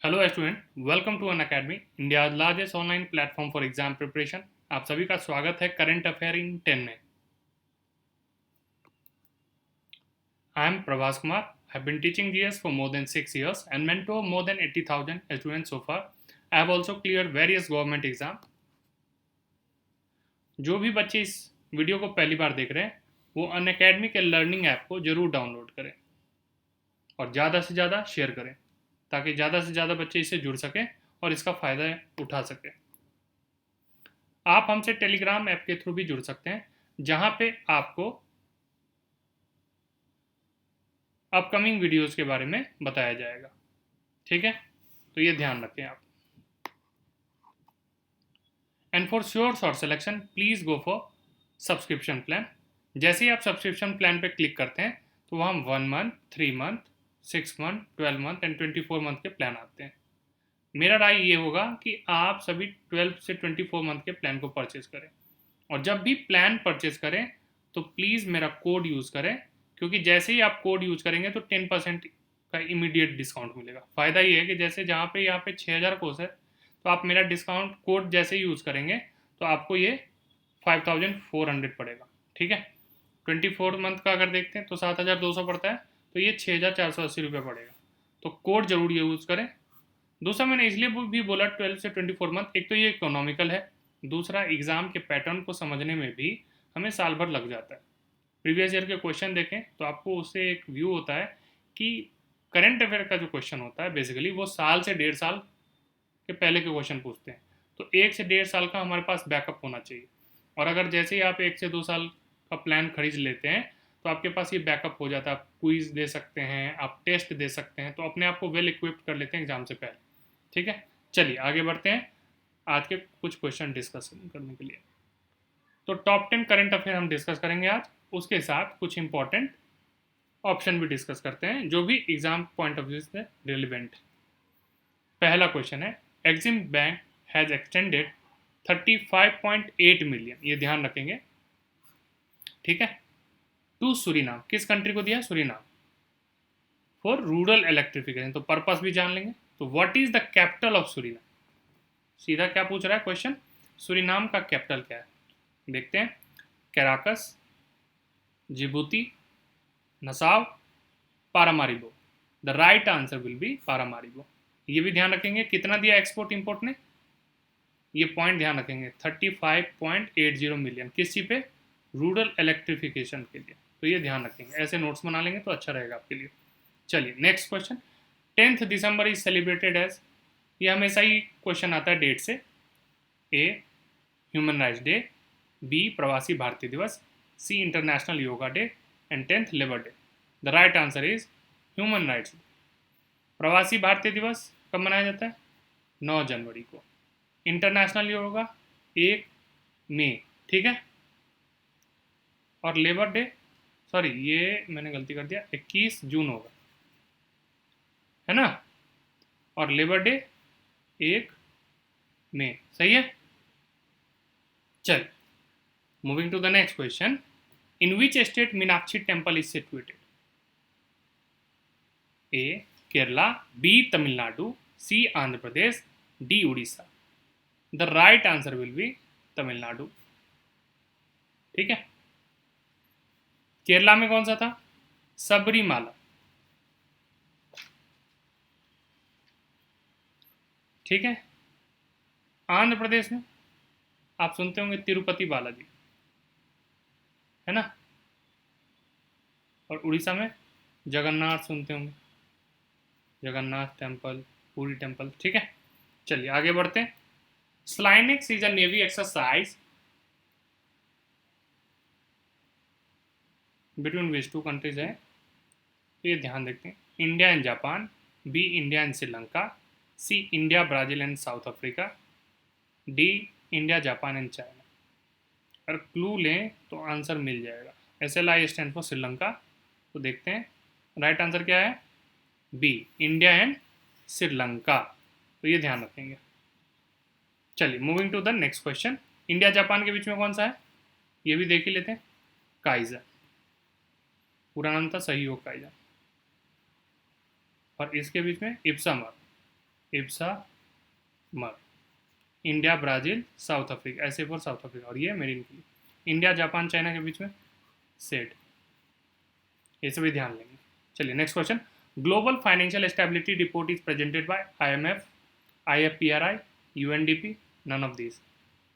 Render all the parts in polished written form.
Hello student, welcome to Unacademy, India largest online platform for exam preparation. आप सभी का स्वागत है करंट अफेयर इन 10 में। I am Prabhas Kumar, have been teaching GS for more than 6 years and mentor more than 80,000 students so far. I have also cleared various government exam. जो भी बच्चे इस वीडियो को पहली बार देख रहे हैं वो अन अकेडमी के लर्निंग ऐप को जरूर डाउनलोड करें और ज़्यादा से ज़्यादा शेयर करें ताकि ज़्यादा से ज़्यादा बच्चे इससे जुड़ सकें और इसका फ़ायदा उठा सकें। आप हमसे टेलीग्राम ऐप के थ्रू भी जुड़ सकते हैं जहां पे आपको अपकमिंग वीडियोस के बारे में बताया जाएगा। ठीक है, तो ये ध्यान रखें आप। And for sure short selection please go for subscription plan. जैसे ही आप सब्सक्रिप्शन प्लान पे क्लिक करते हैं तो वहाँ 1 month, 3 month, 6 month, 12 month and 24 month के प्लान आते हैं। मेरा राय ये होगा कि आप सभी 12 से 24 मंथ के प्लान को परचेज करें और जब भी प्लान परचेज करें तो प्लीज़ मेरा कोड यूज़ करें, क्योंकि जैसे ही आप कोड यूज़ करेंगे तो 10% का इमीडिएट डिस्काउंट मिलेगा। फ़ायदा ये है कि जैसे जहाँ पे यहाँ पे 6,000 कोर्स है तो आप मेरा डिस्काउंट कोड जैसे ही यूज़ करेंगे तो आपको ये 5,400 पड़ेगा। ठीक है, 24 मंथ का अगर देखते हैं तो 7,200 पड़ता है, तो ये 6,480 रुपये पड़ेगा। तो कोड जरूर यूज़ करें। दूसरा मैंने इसलिए भी बोला 12 से 24 मंथ, एक तो ये इकोनॉमिकल है, दूसरा एग्ज़ाम के पैटर्न को समझने में भी हमें साल भर लग जाता है। प्रीवियस ईयर के क्वेश्चन देखें तो आपको उससे एक व्यू होता है कि करंट अफेयर का जो क्वेश्चन होता है बेसिकली वो साल से 1.5 साल के पहले के क्वेश्चन पूछते हैं। तो 1 से 1.5 साल का हमारे पास बैकअप होना चाहिए, और अगर जैसे ही आप 1 से 2 साल का प्लान खरीद लेते हैं तो आपके पास ये बैकअप हो जाता है। आप क्विज दे सकते हैं, आप टेस्ट दे सकते हैं, तो अपने आप को वेल इक्विप्ड कर लेते हैं एग्जाम से पहले। ठीक है, चलिए आगे बढ़ते हैं आज के कुछ क्वेश्चन डिस्कस करने के लिए। तो टॉप 10 करंट अफेयर हम डिस्कस करेंगे आज, उसके साथ कुछ इंपॉर्टेंट ऑप्शन भी डिस्कस करते हैं जो भी एग्जाम पॉइंट ऑफ व्यू से रिलेवेंट। पहला क्वेश्चन है, Exim bank has extended 35.8 million, ये ध्यान रखेंगे। ठीक है, टू सुरीनाम, किस कंट्री को दिया? Suriname, for rural electrification. तो पर्पस भी जान लेंगे। तो what is the capital of Suriname? सीधा क्या पूछ रहा है क्वेश्चन, सुरीनाम का कैपिटल क्या है? देखते हैं, Caracas, Djibouti, Nassau, Paramaribo. The right answer will be Paramaribo. ये भी ध्यान रखेंगे कितना दिया एक्सपोर्ट इंपोर्ट ने, ये पॉइंट ध्यान रखेंगे, 35.80 मिलियन, किस चीज पे? रूरल इलेक्ट्रिफिकेशन के लिए। तो ये ध्यान रखेंगे, ऐसे नोट्स बना लेंगे तो अच्छा रहेगा आपके लिए। चलिए next question, 10 December is celebrated as, ये हमेशा ही क्वेश्चन आता है डेट से। A Human Rights Day, B Pravasi Bharatiya Divas, C International Yoga Day and 10th Labour Day. The right answer is Human Rights Day. Pravasi Bharatiya दिवस कब मनाया जाता है? 9 जनवरी को। इंटरनेशनल योगा 1 मई, ठीक है। और लेबर डे, सॉरी ये मैंने गलती कर दिया, 21 जून होगा, है ना। और लेबर डे 1 मई, सही है। चल, moving to the next question, in which state Meenakshi temple is situated? A Kerala, B Tamil Nadu, C Andhra Pradesh, D Orissa. The right answer will be Tamil Nadu. ठीक है, केरला में कौन सा था? सबरीमाला। ठीक है, आंध्र प्रदेश में आप सुनते होंगे तिरुपति बालाजी, है ना। और उड़ीसा में जगन्नाथ सुनते होंगे, जगन्नाथ टेम्पल, पूरी टेम्पल। ठीक है, चलिए आगे बढ़ते हैं। स्लाइनिक्स is a navy exercise between which to countries है, तो ये ध्यान देखते हैं। India and Japan, B India and Sri Lanka, C India Brazil and south Africa, D India Japan and China. अगर क्लू लें तो आंसर मिल जाएगा। SLI stand for Sri Lanka. तो देखते हैं राइट आंसर क्या है, बी इंडिया एंड श्रीलंका। तो ये ध्यान रखेंगे। चलिए moving to the next question, India Japan के बीच में कौन सा है, ये भी देख ही लेते हैं। काइजन, पूरा नाम था सहयोग काइजन। और इसके बीच में इप्सामर, इप्सा मर। इंडिया, ब्राज़ील, साउथ अफ्रीका, ऐसे फॉर साउथ अफ्रीका, और ये मेड इन के लिए। इंडिया, जापान, चाइना के बीच में सेड। ये सभी ध्यान लेंगे। चलिए next question. Global financial stability report is presented by IMF, IFPRI, UNDP, none of this.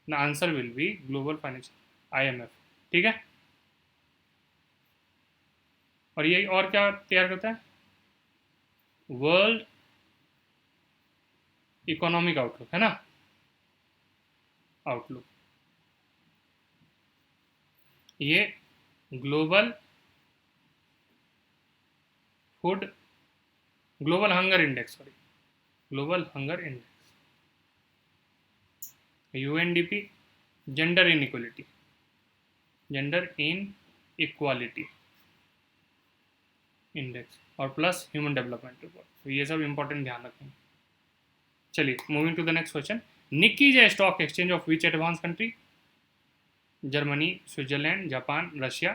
The answer will be global financial IMF। ठीक है। और ये और क्या तैयार करता है? वर्ल्ड इकोनॉमिक आउटलुक, है ना, आउटलुक। ये global food, global hunger index, sorry, global hunger index. UNDP, gender in equality, gender in equality index, और प्लस ह्यूमन डेवलपमेंट रिपोर्ट। तो ये सब इंपॉर्टेंट ध्यान रखेंगे। चलिए moving to the next question. Nikkei is a stock exchange of which advance country? Germany, Switzerland, Japan, Russia.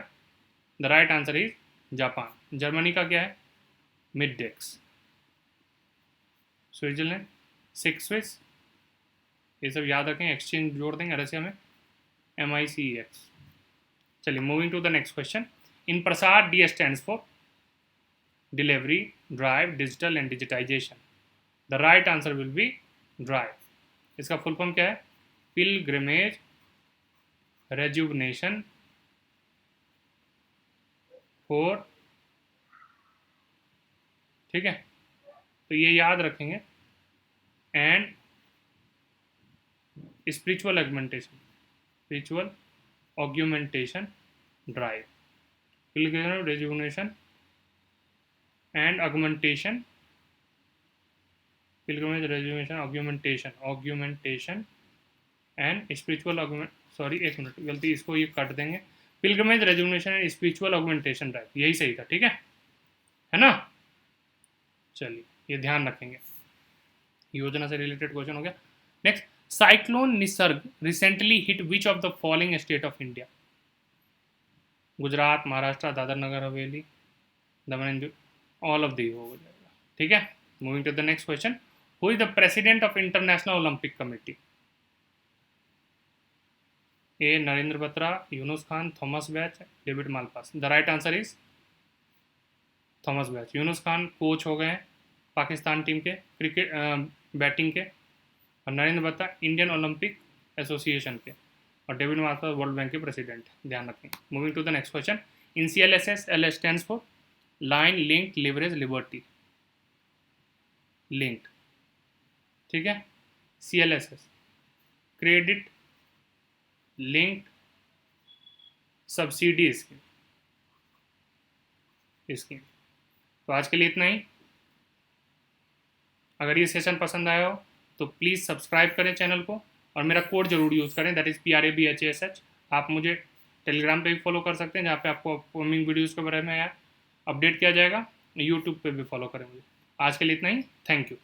The right answer is Japan. Germany का क्या है? मिडडेक्स। स्विट्जरलैंड, स्विस, ये सब याद रखें, एक्सचेंज जोड़ देंगे। रशिया में MICEX। चलिए moving to the next question. In Prasad D stands for delivery, drive, digital and digitization. The right answer will be drive. इसका फुल फॉर्म क्या है? पिलग्रिमेज रेजुवनेशन फॉर, ठीक है, तो ये याद रखेंगे। And spiritual augmentation, spiritual augmentation drive, pilgrimage rejuvenation and augmentation, pilgrimage rejuvenation augmentation and spiritual augment, sorry एक मिनट गलती, इसको ये काट देंगे। Pilgrimage rejuvenation and spiritual augmentation drive, यही सही था। ठीक है ना। चलिए ये ध्यान रखेंगे। योजना से रिलेटेड क्वेश्चन हो गया। Next, cyclone Nisarga recently hit which of the following state of India? Gujarat, Maharashtra, Dadra Nagar Haveli, Daman and, all of the हो जाएगा। ठीक है। Moving to the next question. Who is the president of International Olympic Committee? A Narendra Batra, Yunus Khan, Thomas Bach, David Malpass. The right answer is Thomas Bach. Yunus Khan coach हो गए हैं Pakistan team के cricket batting के, और Narendra Batra Indian Olympic Association के, और David Malpass World Bank के president. ध्यान रखें। Moving to the next question. In CLSS, L stands for line, link, leverage, liberty, link. ठीक है। CLSS credit link subsidy scheme, scheme. तो आज के लिए इतना ही। अगर ये सेशन पसंद आया हो तो प्लीज़ सब्सक्राइब करें चैनल को, और मेरा कोड जरूर यूज़ करें, दैट इज़ PRABHASH। आप मुझे टेलीग्राम पे भी फॉलो कर सकते हैं, जहाँ पे आपको अपकमिंग वीडियोज़ के बारे में अपडेट किया जाएगा। यूट्यूब पे भी फॉलो करें मुझे। आज के लिए इतना ही। Thank you.